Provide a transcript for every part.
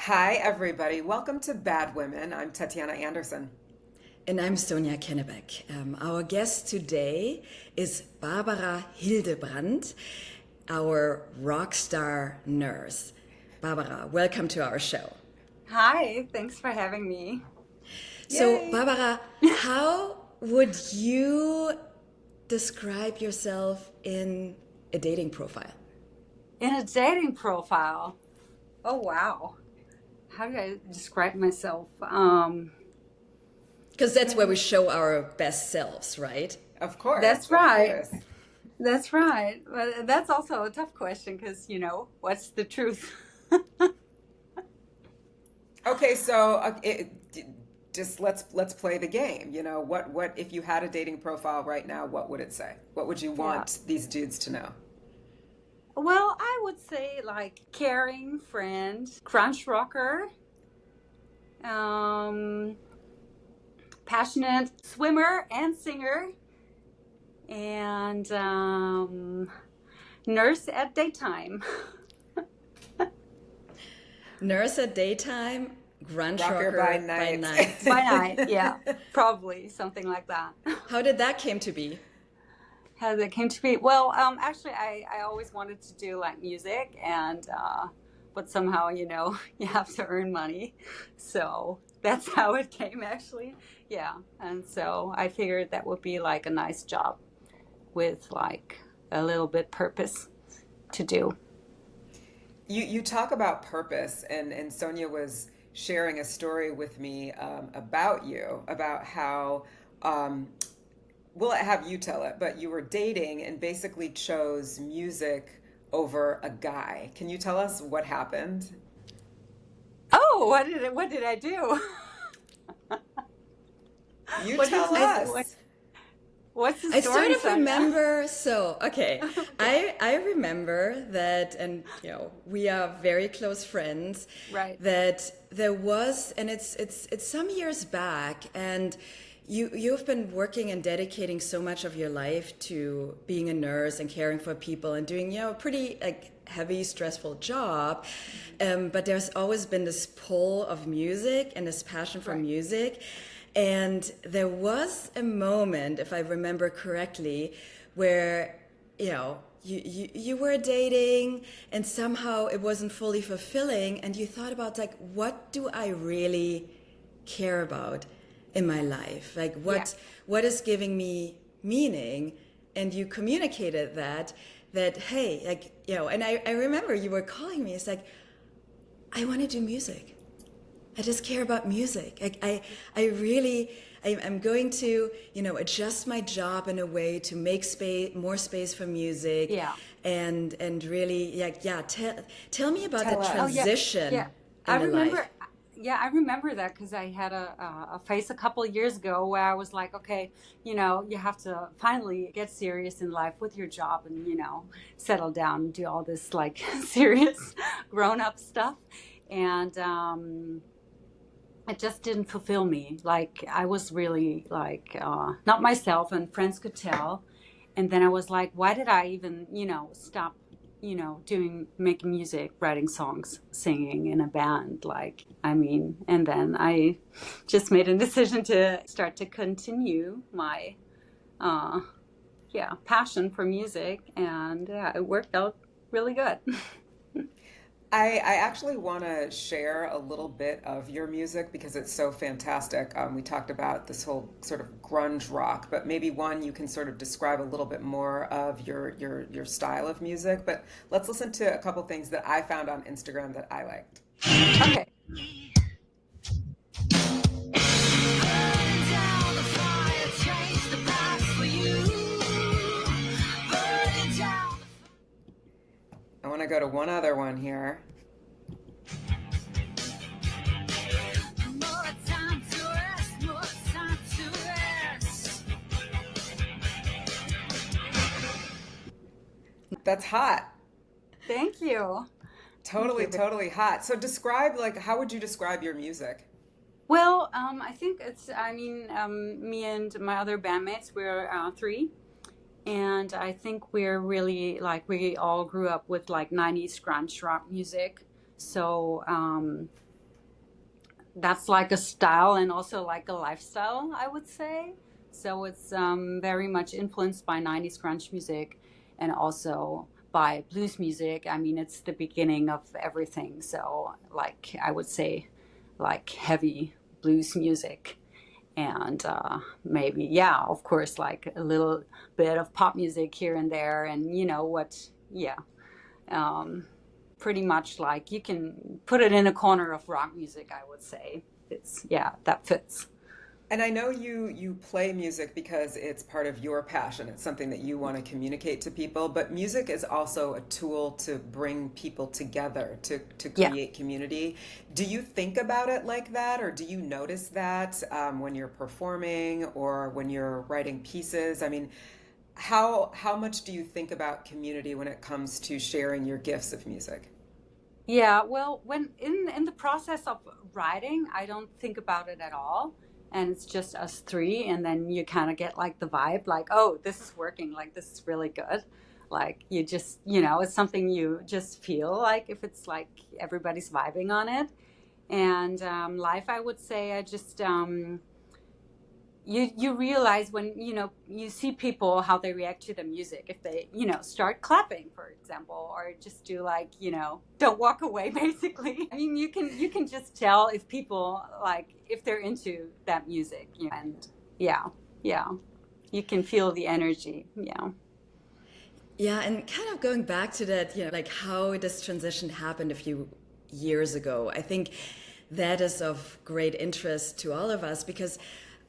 Hi, everybody. Welcome to Bad Women. I'm Tatiana Anderson. And I'm Sonja Kennebeck. Our guest today is Barbara Hildebrandt, our rock star nurse. Barbara, welcome to our show. Hi, thanks for having me. So, Yay! Barbara, how would you describe yourself in a dating profile? In a dating profile, oh wow, how do I describe myself? Because that's where we show our best selves, right? Of course, That's of right. course. That's right. But that's also a tough question because, what's the truth? Okay, so just let's play the game. What if you had a dating profile right now? What would it say? What would you Yeah. want these dudes to know? Well, I would say like caring friend, crunch rocker, um, passionate swimmer and singer, and nurse at daytime. Nurse at daytime, grunge Rocker by rocker by night. night. By night, yeah, probably something like that. How did that came to be? How that came to be? Well, actually, I always wanted to do like music, and but somehow, you have to earn money, so that's how it came, actually. Yeah, and so I figured that would be like a nice job with like a little bit purpose to do. You talk about purpose, and Sonia was sharing a story with me about you, about how we'll have you tell it, but you were dating and basically chose music over a guy. Can you tell us what happened? Oh, what did I do? You What is tell this? us. What's the I sort story, of Sonia? remember, so okay, Okay, I remember that, and we are very close friends. right. That there was, and it's some years back, and you've been working and dedicating so much of your life to being a nurse and caring for people and doing a pretty like heavy, stressful job. But there's always been this pull of music and this passion for Right. music. And there was a moment, if I remember correctly, where, you were dating and somehow it wasn't fully fulfilling and you thought about like, what do I really care about in my life? Like Yeah. what is giving me meaning? And you communicated that, hey, like, and I remember you were calling me, it's like, I want to do music. I just care about music. I really, I'm going to, adjust my job in a way to make more space for music, Yeah. and really, yeah. Tell me about the Tell Oh us. yeah, transition yeah. I in the life. remember. Yeah, I remember that because I had a phase a couple of years ago where I was like, okay, you have to finally get serious in life with your job and settle down and do all this like serious grown up stuff, and it just didn't fulfill me. Like I was really like not myself, and friends could tell. And then I was like, why did I even, stop, doing making music, writing songs, singing in a band? Like, I mean, and then I just made a decision to start to continue my uh, yeah, passion for music, and it worked out really good. I actually want to share a little bit of your music because it's so fantastic. We talked about this whole sort of grunge rock, but maybe one you can sort of describe a little bit more of your style of music. But let's listen to a couple things that I found on Instagram that I liked. Okay. I want to go to one other one here. That's hot. Thank you. Thank Totally, you. totally hot. So describe, like, how would you describe your music? Well, I think I mean, me and my other bandmates, we're three. And I think we're really like, we all grew up with like 90s grunge rock music. So, that's like a style and also like a lifestyle, I would say. So it's very much influenced by 90s grunge music and also by blues music. I mean, it's the beginning of everything. So, like, I would say, like heavy blues music. And maybe, yeah, of course, like a little bit of pop music here and there. And you know what? Yeah. Um, Pretty much like you can put it in a corner of rock music, I would say. It's, yeah, that fits. And I know you play music because it's part of your passion. It's something that you want to communicate to people, but music is also a tool to bring people together, to Yeah. create community. Do you think about it like that, or do you notice that when you're performing or when you're writing pieces? I mean, how much do you think about community when it comes to sharing your gifts of music? Yeah, well, when in the process of writing, I don't think about it at all, and it's just us three, and then you kind of get like the vibe, like, oh, this is working, like this is really good. Like you just, you know, it's something you just feel like if it's like everybody's vibing on it. And life, I would say, I just you realize when you know you see people how they react to the music if they you know start clapping for example or just do like you know don't walk away basically. I mean you can just tell if people like if they're into that music, you know, and yeah, yeah, you can feel the energy, yeah. Yeah, and kind of going back to that, like how this transition happened a few years ago, I think that is of great interest to all of us because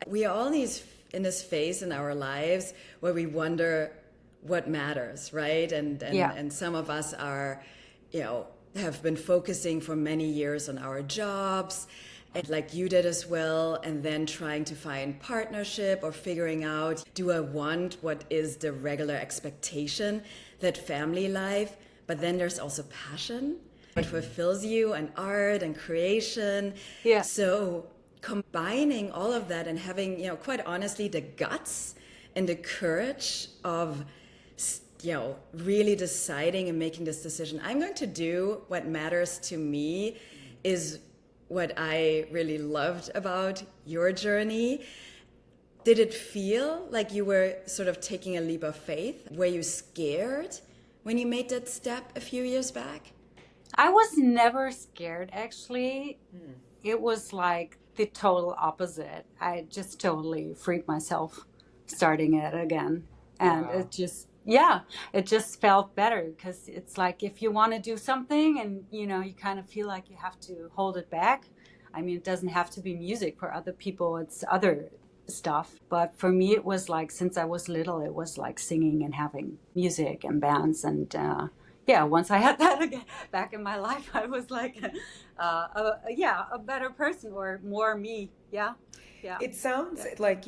we are all in this phase in our lives where we wonder what matters, right? Yeah. And some of us are, have been focusing for many years on our jobs, and like you did as well, and then trying to find partnership or figuring out, do I want what is the regular expectation, that family life? But then there's also passion, what fulfills you, and art and creation. Yeah. So combining all of that and having, quite honestly, the guts and the courage of, really deciding and making this decision. I'm going to do what matters to me is what I really loved about your journey. Did it feel like you were sort of taking a leap of faith? Were you scared when you made that step a few years back? I was never scared, actually. It was like the total opposite. I just totally freaked myself starting it again. And Wow. it just, yeah, it just felt better because it's like if you want to do something and, you know, you kind of feel like you have to hold it back. I mean, it doesn't have to be music for other people, it's other stuff. But for me, it was like since I was little, it was like singing and having music and bands. And yeah, once I had that again back in my life, I was like, yeah, a better person or more me. Yeah, yeah, It sounds yeah, like,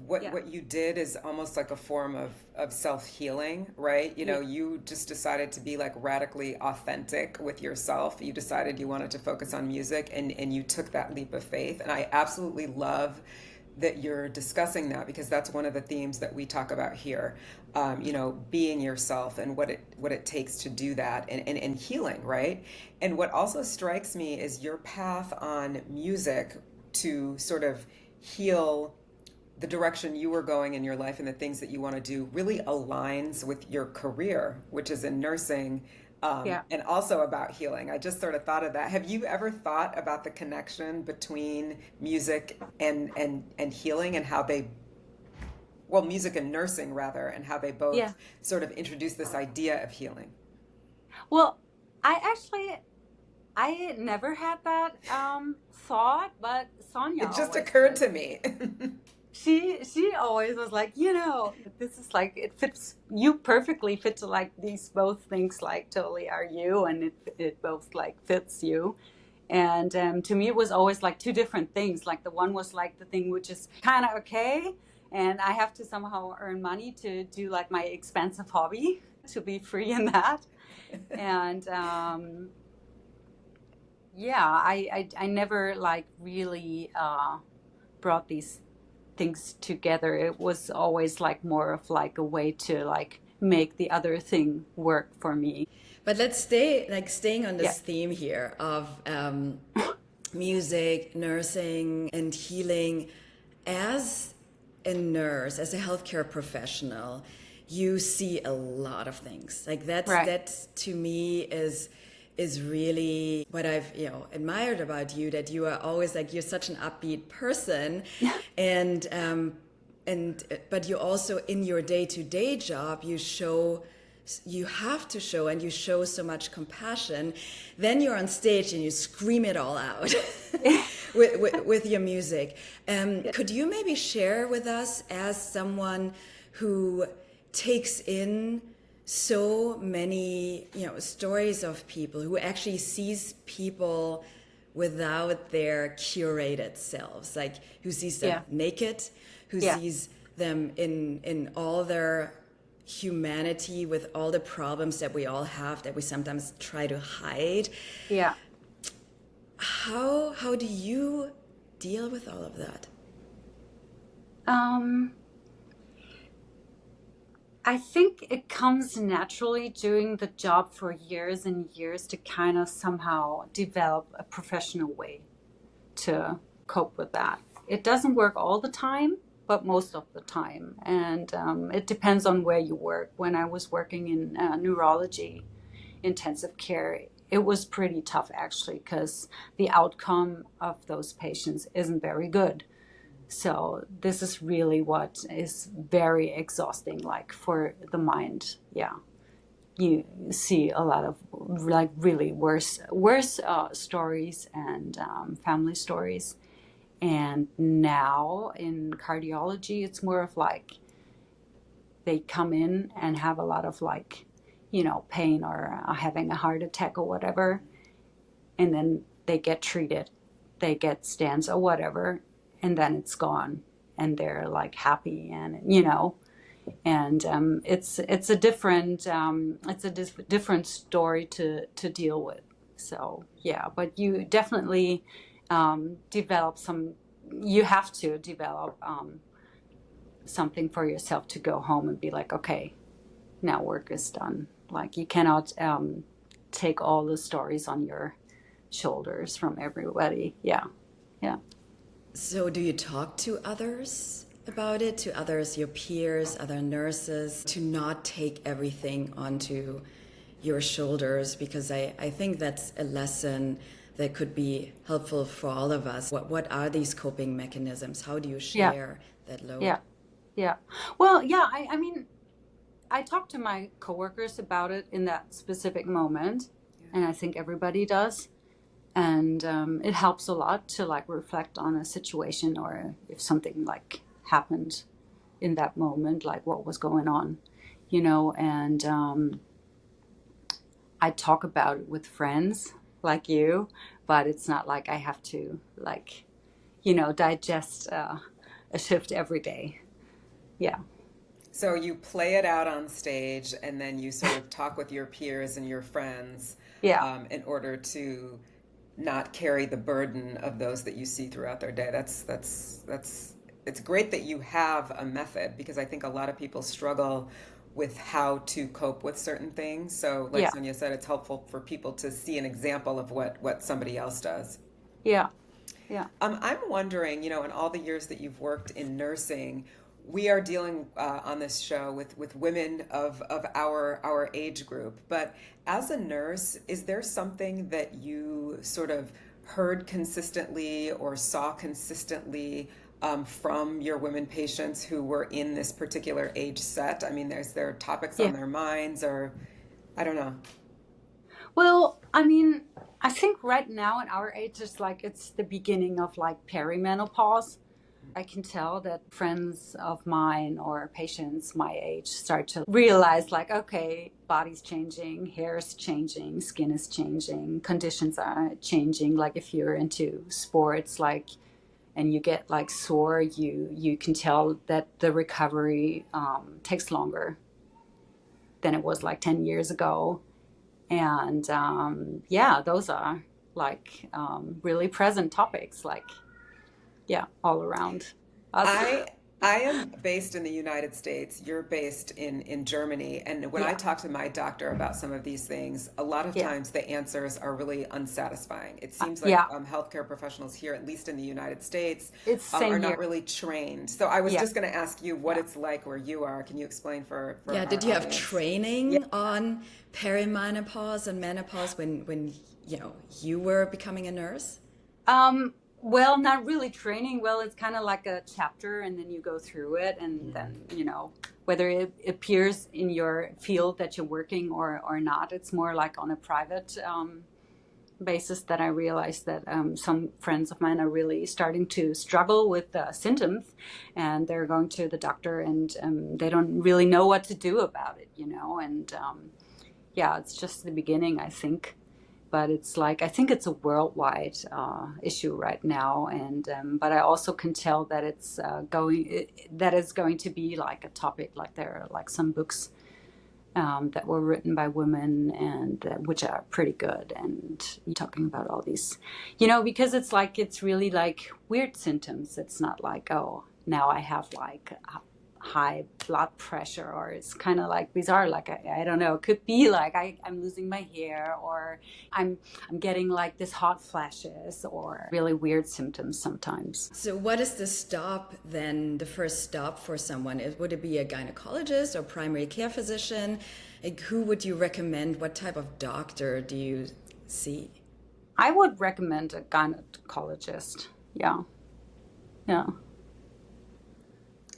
what yeah, what you did is almost like a form of self-healing, right? yeah, You just decided to be like radically authentic with yourself. You decided you wanted to focus on music and you took that leap of faith. And I absolutely love that you're discussing that because that's one of the themes that we talk about here. Being yourself and what it takes to do that and healing, right? And what also strikes me is your path on music to sort of heal the direction you were going in your life and the things that you want to do really aligns with your career, which is in nursing, yeah. and also about healing. I just sort of thought of that. Have you ever thought about the connection between music and healing and how they, well, music and nursing rather, and how they Yeah. both sort of introduce this idea of healing? Well, I actually I never had that thought, but Sonia It just always occurred did. to me. She always was like, you know, this is like it fits you perfectly fit to like these both things like totally are you and it both like fits you. And to me it was always like two different things. Like the one was like the thing which is kind of okay and I have to somehow earn money to do like my expensive hobby to be free in that. And yeah, I never like really brought these things together. It was always like more of like a way to like make the other thing work for me. But let's staying on Yeah. this theme here of music, nursing, and healing. As a nurse, as a healthcare professional, you see a lot of things. Like Right. that to me is really what I've admired about you. That you are always like you're such an upbeat person, and but you also in your day-to-day job you have to show, and you show so much compassion. Then you're on stage and you scream it all out with your music. Could you maybe share with us, as someone who takes in so many stories of people, who actually sees people without their curated selves, like who sees them Yeah. naked, who Yeah. sees them in all their humanity, with all the problems that we all have that we sometimes try to hide. Yeah. How do you deal with all of that? Um, I think it comes naturally doing the job for years and years to kind of somehow develop a professional way to cope with that. It doesn't work all the time, but most of the time. And it depends on where you work. When I was working in neurology, intensive care, it was pretty tough actually, because the outcome of those patients isn't very good. So this is really what is very exhausting, like for the mind. Yeah, you see a lot of like really worse stories and family stories. And now in cardiology, it's more of like they come in and have a lot of like, pain or having a heart attack or whatever, and then they get treated, they get stents or whatever, and then it's gone, and they're like happy, and and it's a different different story to deal with. So yeah, but you definitely develop some. You have to develop something for yourself to go home and be like, okay, now work is done. Like you cannot take all the stories on your shoulders from everybody. Yeah, yeah. So do you talk to others about it, to others, your peers, other nurses, to not take everything onto your shoulders? Because I think that's a lesson that could be helpful for all of us. What are these coping mechanisms? How do you Yeah, share that yeah, load? yeah. Well, yeah. I mean, I talked to my coworkers about it in that specific moment, and I think everybody does. And it helps a lot to like reflect on a situation, or if something like happened in that moment, like what was going on, and I talk about it with friends like you, but it's not like I have to like, digest a shift every day. Yeah. So you play it out on stage, and then you sort of talk with your peers and your friends Yeah. in order to not carry the burden of those that you see throughout their day. That's it's great that you have a method, because I think a lot of people struggle with how to cope with certain things. So like Yeah. Sonia said, it's helpful for people to see an example of what somebody else does. Yeah. Yeah. I'm wondering, in all the years that you've worked in nursing, we are dealing on this show with women of our age group. But as a nurse, is there something that you sort of heard consistently or saw consistently from your women patients who were in this particular age set? I mean, is there topics on Yeah. their minds, or I don't know. Well, I mean, I think right now in our age, it's the beginning of like perimenopause. I can tell that friends of mine or patients my age start to realize, like, okay, body's changing, hair is changing, skin is changing, conditions are changing. Like if you're into sports, like, and you get like sore, you can tell that the recovery takes longer than it was like 10 years ago. And yeah, those are like really present topics, like, yeah, all around us. I I am based in the United States. You're based in Germany. And when I Yeah, talk to my doctor about some of these things, a lot of yeah, times the answers are really unsatisfying. It seems like yeah. healthcare professionals here, at least in the United States, It's same are here. not really trained. So I was Yeah, just going to ask you what yeah. it's like where you are. Can you explain for Yeah, did our you have audience? Yeah. training on perimenopause and menopause when you were becoming a nurse? Well, not really training. Well, it's kind of like a chapter, and then you go through it, and then, whether it appears in your field that you're working or not, it's more like on a private basis that I realized that some friends of mine are really starting to struggle with symptoms, and they're going to the doctor, and they don't really know what to do about it. And yeah, it's just the beginning, I think. But it's like I think it's a worldwide issue right now, and but I also can tell that that it's going to be like a topic. Like there are like some books that were written by women and which are pretty good, and talking about all these, because it's really like weird symptoms. It's not like, oh, now I have like high blood pressure, or it's kind of like these are like I don't know, it could be like I'm losing my hair, or I'm getting like this hot flashes, or really weird symptoms sometimes. So what is the stop then, the first stop for someone? Would it be a gynecologist or primary care physician? Like, who would you recommend? What type of doctor do you see? I would recommend a gynecologist. Yeah, yeah.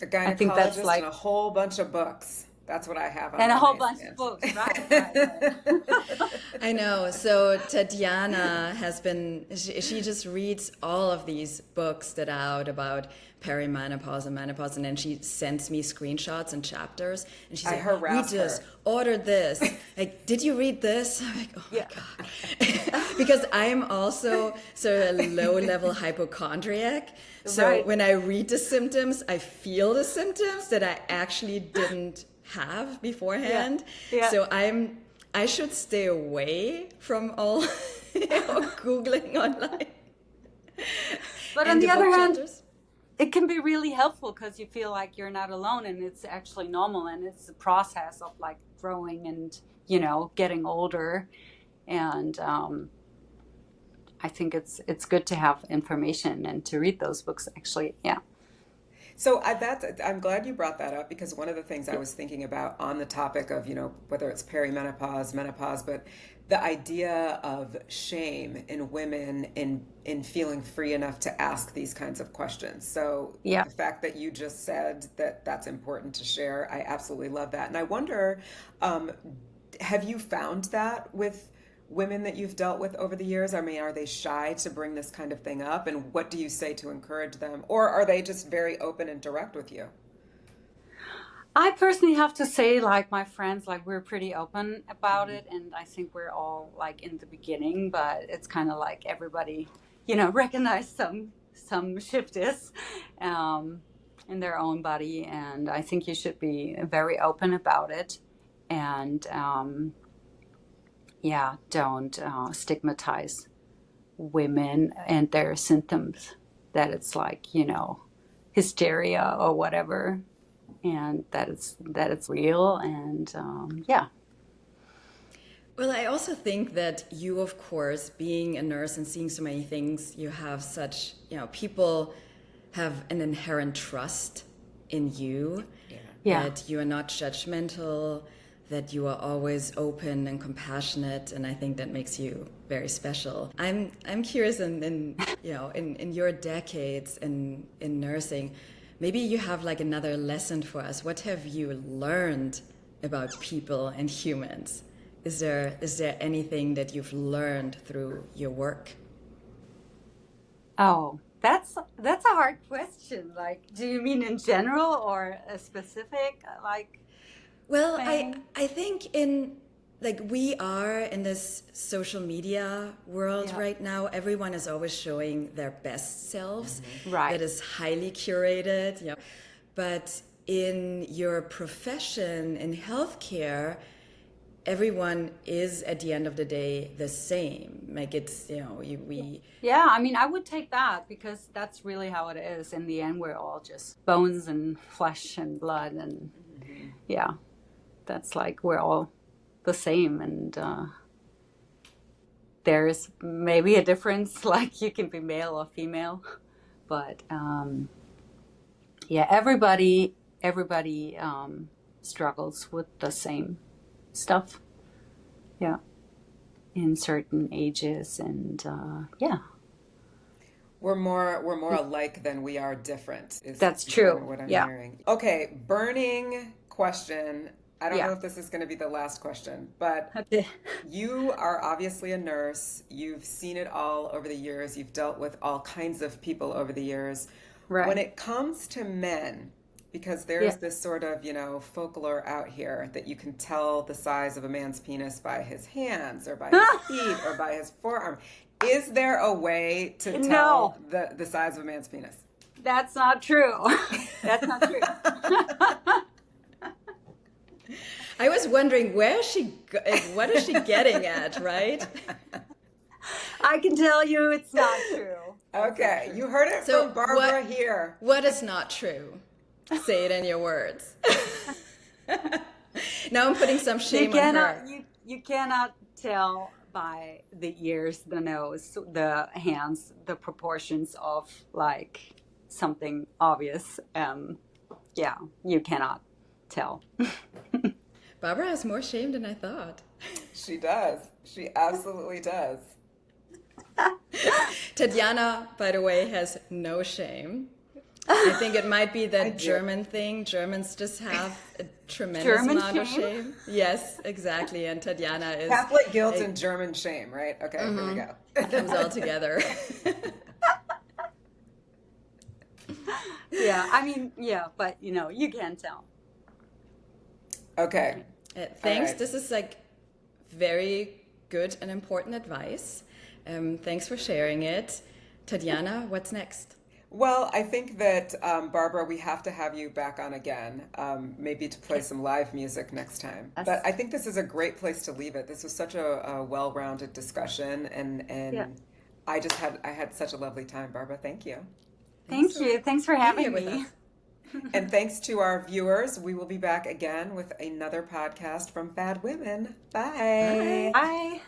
A I think that's gynecologist and like, a whole bunch of books. That's what I have on and a my whole bunch of nightstand. books, right. I know. So Tatiana has been, she just reads all of these books that are out about perimenopause and menopause, and then she sends me screenshots and chapters, and she's I like, read harass this, her. order this. Like, did you read this? I'm like, oh my Yeah, God. Because I'm also sort of a low-level hypochondriac. So right. when I read the symptoms, I feel the symptoms that I actually didn't have Yeah, beforehand. yeah. So I should stay away from all Googling online But on and the the other book hand, chapters. it can be really helpful because you feel like you're not alone, and it's actually normal, and it's a process of like growing and getting older, and I think it's good to have information and to read those books actually. Yeah, So I'm glad you brought that up because one of the things I was thinking about on the topic of, whether it's perimenopause, menopause, but the idea of shame in women in feeling free enough to ask these kinds of questions. So yeah. the fact that you just said that that's important to share, I absolutely love that. And I wonder, um, have you found that with women that you've dealt with over the years? I mean, are they shy to bring this kind of thing up? And what do you say to encourage them? Or are they just very open and direct with you? I personally have to say, like my friends, like we're pretty open about it, and I think we're all like in the beginning, but it's kind of like everybody, recognize some shift is um, in their own body, and I think you should be very open about it, and yeah, don't stigmatize women and their symptoms. That it's like hysteria or whatever, and that it's real, and yeah. Well, I also think that you, of course, being a nurse and seeing so many things, you have such, people have an inherent trust in you, Yeah. Yeah. that you are not judgmental, that you are always open and compassionate, and I think that makes you very special. I'm curious in your decades in nursing, maybe you have like another lesson for us. What have you learned about people and humans? Is there anything that you've learned through your work? Oh, that's a hard question. Like, do you mean in general or a specific like Well, I thing? I think in like we are in this social media world Yeah. right now. Everyone is always showing their best selves. Right. That is highly curated. But in your profession in healthcare, everyone is at the end of the day the same. Like it's, we, Yeah, I mean, I would take that because that's really how it is. In the end, we're all just bones and flesh and blood. And yeah, that's like we're all the same. And there's maybe a difference, like you can be male or female. But yeah, everybody struggles with the same stuff. Yeah, in certain ages. And yeah. We're more alike than we are different, That's is kind of true. what I'm Yeah. hearing. Okay, burning question. I don't know Yeah. if this is going to be the last question, but Okay. you are obviously a nurse. You've seen it all over the years. You've dealt with all kinds of people over the years. When Right. it comes to men, because Yeah. there's this sort of, folklore out here that you can tell the size of a man's penis by his hands or by his feet or by his forearm. Is there a way to No, tell the size of a man's penis? that's not true. That's not true. I was wondering what is she getting at, right? I can tell you it's not true. It's not Okay, true. you heard it So from Barbara here. what is not true? Say it in your words. Now I'm putting some You shame on cannot her. you cannot tell by the ears, the nose, the hands, the proportions of like something obvious. Yeah, you cannot tell. Barbara has more shame than I thought. She does. She absolutely does. Tatiana, by the way, has no shame. I think it might be I that do. German thing. Germans just have a tremendous German amount of shame? shame. Yes, exactly. And Tatiana is Catholic guilt it and German shame, right? Okay, here we go. comes all together. Yeah, I mean, yeah, but you can tell. Okay. Thanks. right. This is like very good and important advice. Thanks for sharing it. Tatiana, what's next? Well, I think that, Barbara, we have to have you back on again, maybe to play some live music next time. But Yes. I think this is a great place to leave it. This was such a well-rounded discussion, and Yeah. I had such a lovely time, Barbara. Thank you. Thank you. Thanks for Being here having with me. us. And thanks to our viewers. We will be back again with another podcast from Bad Women. Bye. Bye. Bye.